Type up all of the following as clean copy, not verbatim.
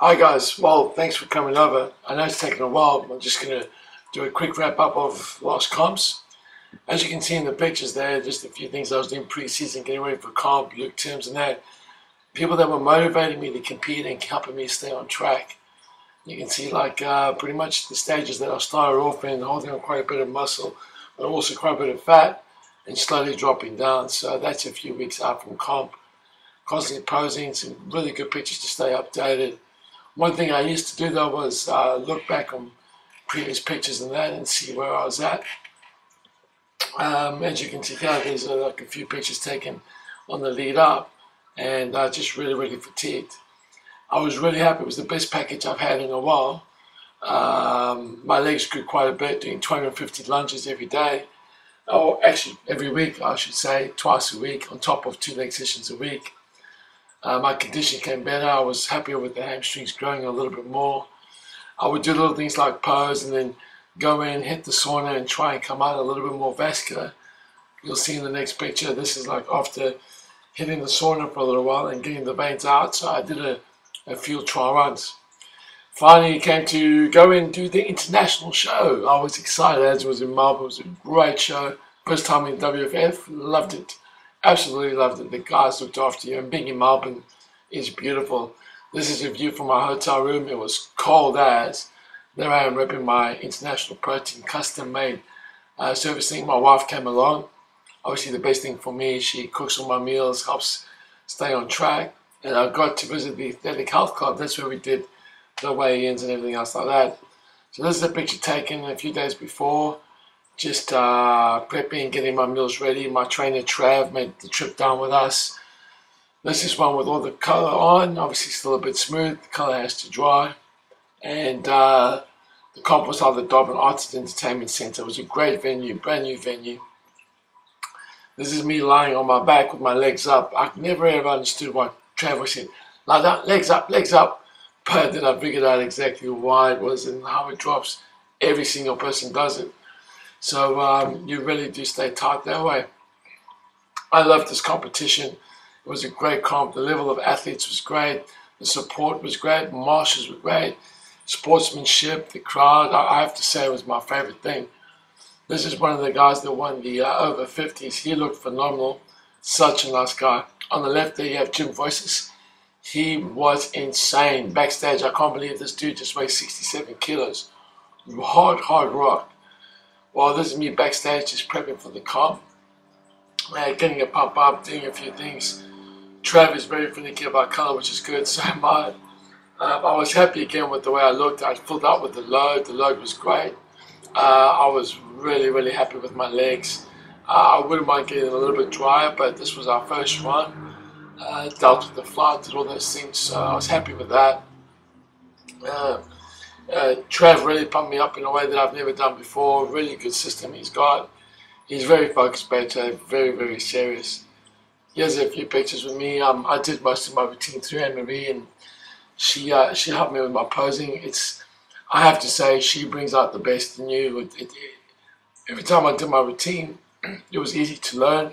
Hi guys, well thanks for coming over. I know it's taken a while, but I'm just going to do a quick wrap up of last comps. As you can see in the pictures there, just a few things I was doing pre-season, getting ready for comp, Luke Timms and that. People that were motivating me to compete and helping me stay on track. You can see pretty much the stages that I started off in, holding on quite a bit of muscle, but also quite a bit of fat and slowly dropping down. So that's a few weeks out from comp. Constantly posing, some really good pictures to stay updated. One thing I used to do though was look back on previous pictures and that and see where I was at. As you can see here, these are like a few pictures taken on the lead up, and just really fatigued. I was really happy. It was the best package I've had in a while. My legs grew quite a bit, doing 250 lunges every day. Oh, actually every week I should say, twice a week on top of 2 leg sessions a week. My condition came better. I was happier with the hamstrings growing a little bit more. I would do little things like pose and then go in, hit the sauna and try and come out a little bit more vascular. You'll see in the next picture, this is like after hitting the sauna for a little while and getting the veins out. So I did a few trial runs. Finally, it came to go and do the international show. I was excited as it was in Melbourne. It was a great show. First time in WFF, loved it. Absolutely loved it. The guys looked after you, and being in Melbourne is beautiful. This is a view from my hotel room. It was cold as. There I am repping my International Protein custom made servicing. My wife came along. Obviously the best thing for me is she cooks all my meals, helps stay on track. And I got to visit the Athletic Health Club. That's where we did the weigh-ins and everything else like that. So this is a picture taken a few days before. Just prepping, getting my meals ready. My trainer Trav made the trip down with us. This is one with all the colour on, obviously still a bit smooth. The colour has to dry. And the comp was held at the Dobbin Arts and Entertainment Centre. It was a great venue, brand new venue. This is me lying on my back with my legs up. I never ever understood what Trav was saying. Lie down, legs up, legs up. But then I figured out exactly why it was and how it drops. Every single person does it. So you really do stay tight that way. I loved this competition. It was a great comp. The level of athletes was great. The support was great. Marshals were great. Sportsmanship, the crowd, I have to say it was my favorite thing. This is one of the guys that won the over 50s. He looked phenomenal. Such a nice guy. On the left there you have Jim Voices. He was insane. Backstage, I can't believe this dude just weighs 67 kilos. Hard rock. Well, this is me backstage just prepping for the comp. Getting a pump up, doing a few things. Trav is very finicky about color, which is good. So am I. I was happy again with the way I looked. I filled out with the load. The load was great. I was really happy with my legs. I wouldn't mind getting a little bit drier, but this was our first run. Dealt with the flight, did all those things, so I was happy with that. Trav really pumped me up in a way that I've never done before. Really good system he's got. He's very focused, better, very serious. Here's a few pictures with me. I did most of my routine through Anne-Marie, and she helped me with my posing. I have to say, she brings out the best in you. Every time I did my routine, it was easy to learn.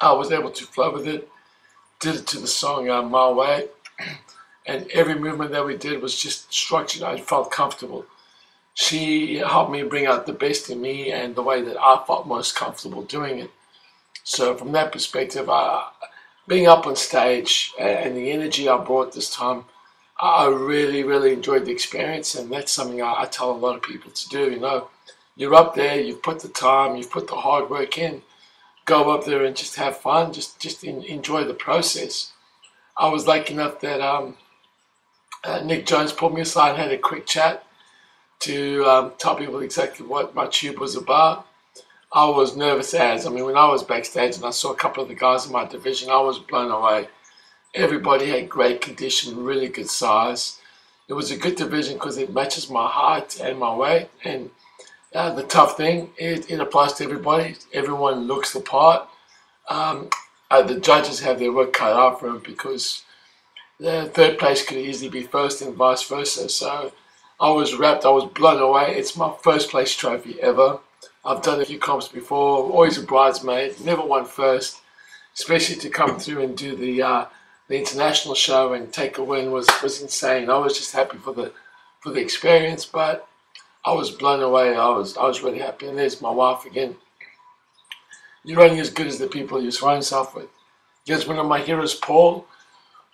I was able to flow with it. Did it to the song My Way. And every movement that we did was just structured. I felt comfortable. She helped me bring out the best in me and the way that I felt most comfortable doing it. So from that perspective, being up on stage and the energy I brought this time, I really enjoyed the experience, and that's something I tell a lot of people to do. You know, you're up there, you've put the time, you've put the hard work in. Go up there and just have fun, just enjoy the process. I was lucky enough that Nick Jones pulled me aside and had a quick chat to tell people exactly what my tube was about. I was nervous as. I mean, when I was backstage and I saw a couple of the guys in my division, I was blown away. Everybody had great condition, really good size. It was a good division because it matches my height and my weight. And the tough thing, it applies to everybody. Everyone looks the part. The judges have their work cut out for them because the third place could easily be first and vice versa. So I was wrapped, I was blown away. It's my first place trophy ever. I've done a few comps before, always a bridesmaid, never won first, especially to come through and do the the international show and take a win was insane. I was just happy for the experience, but I was blown away. I was really happy. And there's my wife again. You're only as good as the people you surround yourself with. Here's one of my heroes, Paul.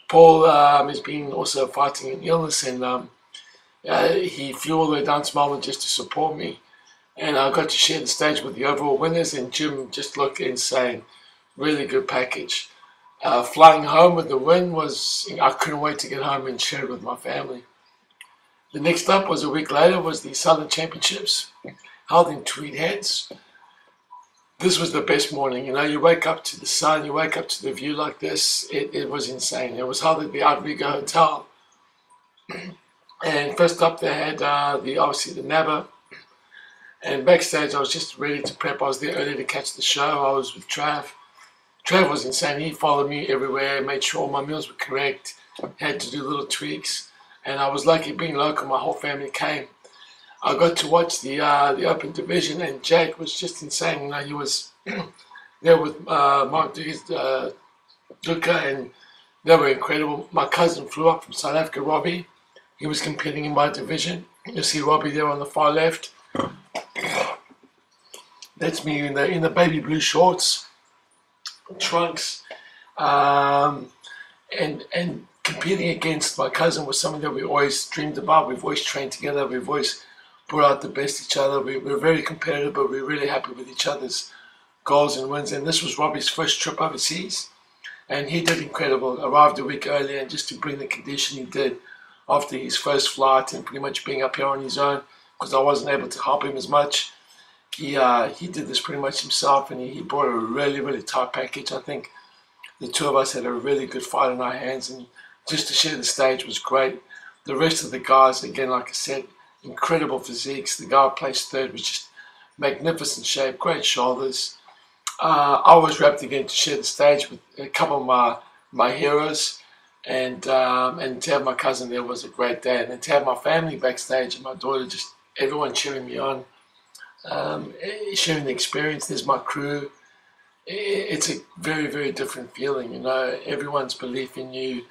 Paul has been also fighting an illness, and he flew all the way down to Melbourne just to support me. And I got to share the stage with the overall winners, and Jim just looked insane. Really good package. Flying home with the win I couldn't wait to get home and share it with my family. The next up was a week later was the Southern Championships held in Tweed Heads. This was the best morning. You know, you wake up to the sun, you wake up to the view like this. It was insane. It was held at the Outrigger Hotel. And first up they had obviously the NABA. And backstage I was just ready to prep. I was there early to catch the show. I was with Trav. Trav was insane. He followed me everywhere, made sure all my meals were correct, had to do little tweaks. And I was lucky being local, my whole family came. I got to watch the open division, and Jake was just insane. You know, he was there with Mark Duka, and they were incredible. My cousin flew up from South Africa, Robbie. He was competing in my division. You see Robbie there on the far left. That's me in the baby blue shorts, trunks, and competing against my cousin was something that we always dreamed about. We've always trained together. We've always brought out the best each other. We're very competitive, but we're really happy with each other's goals and wins. And this was Robbie's first trip overseas, and he did incredible. Arrived a week earlier, and just to bring the condition he did after his first flight and pretty much being up here on his own, because I wasn't able to help him as much. He did this pretty much himself, and he brought a really, really tight package. I think the two of us had a really good fight in our hands, and just to share the stage was great. The rest of the guys, again, like I said, incredible physiques. The guy who placed third was just magnificent shape, great shoulders. I was wrapped again to share the stage with a couple of my heroes, and to have my cousin there was a great day, and then to have my family backstage and my daughter, just everyone cheering me on, sharing the experience. There's my crew. It's a very, very different feeling, you know. Everyone's belief in you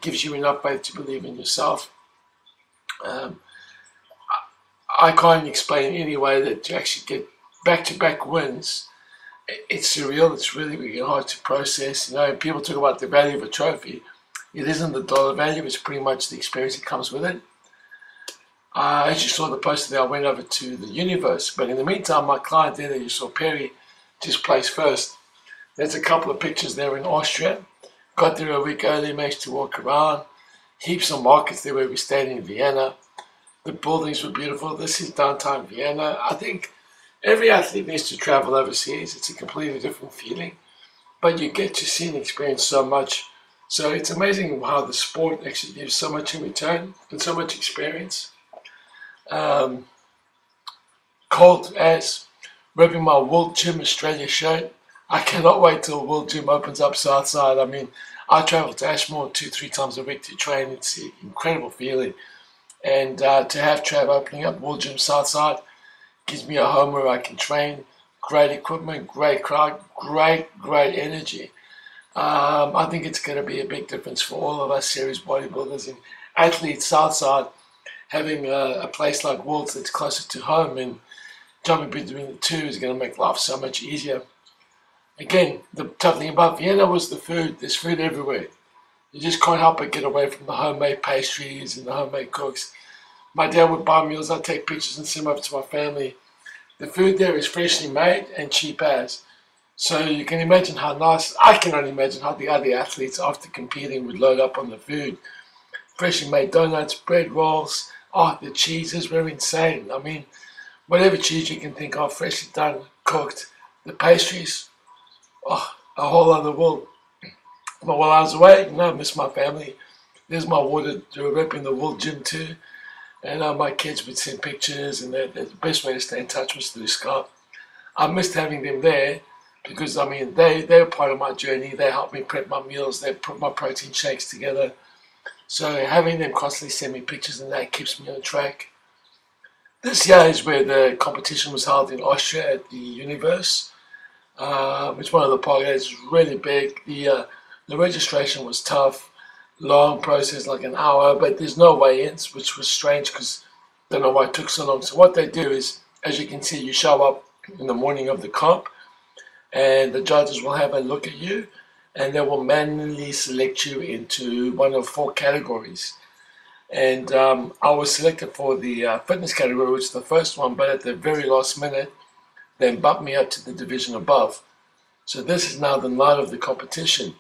gives you enough faith to believe in yourself. I can't explain any way that you actually get back-to-back wins. It's surreal. It's really, really hard to process. You know, people talk about the value of a trophy. It isn't the dollar value. It's pretty much the experience that comes with it. As you saw the poster there, I went over to the Universe. But in the meantime, my client there that you saw, Perry, just placed first. There's a couple of pictures there in Austria. Got there a week early, managed to walk around. Heaps of markets there where we stayed in Vienna. The buildings were beautiful. This is downtown Vienna. I think every athlete needs to travel overseas. It's a completely different feeling. But you get to see and experience so much. So it's amazing how the sport actually gives so much in return and so much experience. Cold as repping my World Gym Australia shirt. I cannot wait till World Gym opens up Southside. I mean, I travel to Ashmore 2-3 times a week to train. It's an incredible feeling. And to have Trav opening up World Gym Southside gives me a home where I can train. Great equipment, great crowd, great energy. I think it's going to be a big difference for all of us series bodybuilders and athletes Southside. Having a place like Worlds that's closer to home and jumping between the two is going to make life so much easier. Again, the tough thing about Vienna was the food. There's food everywhere. You just can't help but get away from the homemade pastries and the homemade cooks. My dad would buy meals, I'd take pictures and send them over to my family. The food there is freshly made and cheap as. So you can imagine how nice, I can only imagine how the other athletes after competing would load up on the food. Freshly made donuts, bread rolls, the cheeses were insane. I mean, whatever cheese you can think of, freshly done, cooked. The pastries, a whole other world. But while I was away, I missed my family. There's my water rep in the World Gym too. And my kids would send pictures, and the best way to stay in touch was through Skype. I missed having them there because, I mean, they're part of my journey. They helped me prep my meals. They put my protein shakes together. So having them constantly send me pictures and that keeps me on track. This year is where the competition was held in Austria at the Universe. It's one of the parks. It's really big. The The registration was tough, long process, like an hour, but there's no weigh-ins, which was strange because I don't know why it took so long. So what they do is, as you can see, you show up in the morning of the comp, and the judges will have a look at you, and they will manually select you into one of 4 categories. And I was selected for the fitness category, which is the first one, but at the very last minute, they bumped me up to the division above. So this is now the night of the competition.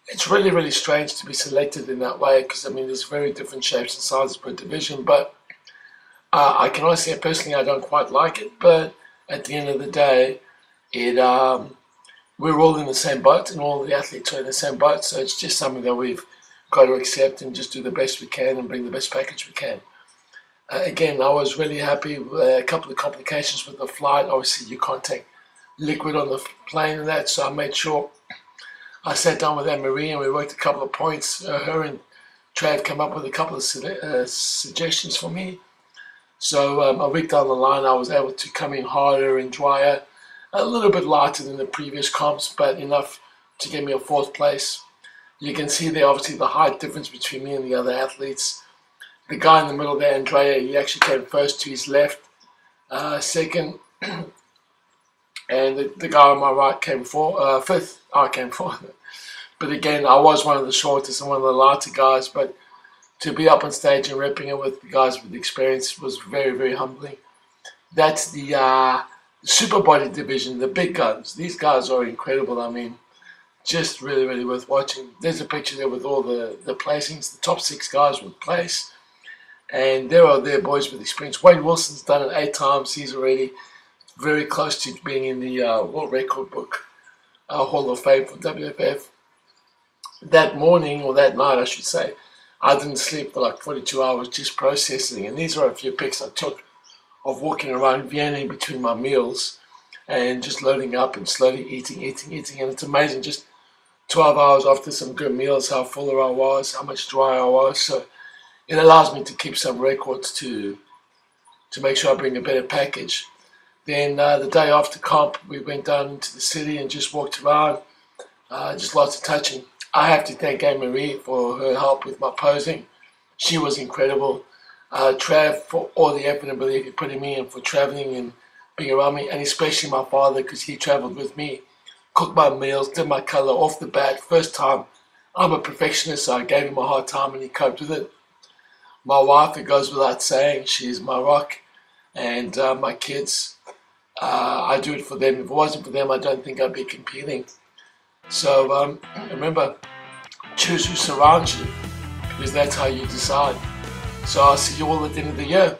It's really, really strange to be selected in that way because, I mean, there's very different shapes and sizes per division, but I can honestly say personally I don't quite like it, but at the end of the day, we're all in the same boat and all the athletes are in the same boat, so it's just something that we've got to accept and just do the best we can and bring the best package we can. Again, I was really happy with a couple of complications with the flight. Obviously, you can't take liquid on the plane and that, so I made sure I sat down with Anne-Marie and we worked a couple of points. Her and Trav came up with a couple of suggestions for me. So a week down the line, I was able to come in harder and drier, a little bit lighter than the previous comps, but enough to get me a 4th place. You can see there, obviously, the height difference between me and the other athletes. The guy in the middle there, Andrea, he actually came first to his left, second, and the guy on my right came fifth. I came fourth. But again, I was one of the shortest and one of the lighter guys, but to be up on stage and repping it with the guys with experience was very, very humbling. That's the super body division, the big guns. These guys are incredible. I mean, just really, really worth watching. There's a picture there with all the placings. The top 6 guys would place. And there are their boys with experience. Wayne Wilson's done it 8 times. He's already very close to being in the World Record Book, Hall of Fame for WFF. That morning, or that night I should say, I didn't sleep for like 42 hours just processing. And these are a few pics I took of walking around Vienna in between my meals and just loading up and slowly eating. And it's amazing, just 12 hours after some good meals, how fuller I was, how much drier I was. So it allows me to keep some records to make sure I bring a better package. Then the day after comp, we went down into the city and just walked around, just lots of touching. I have to thank Anne-Marie for her help with my posing. She was incredible. Trav for all the effort and belief he put in me and for traveling and being around me, and especially my father because he traveled with me, cooked my meals, did my color off the bat. First time, I'm a perfectionist, so I gave him a hard time and he coped with it. My wife, it goes without saying, she's my rock, and my kids, I do it for them. If it wasn't for them, I don't think I'd be competing. So remember, choose who surrounds you, because that's how you decide. So I'll see you all at the end of the year.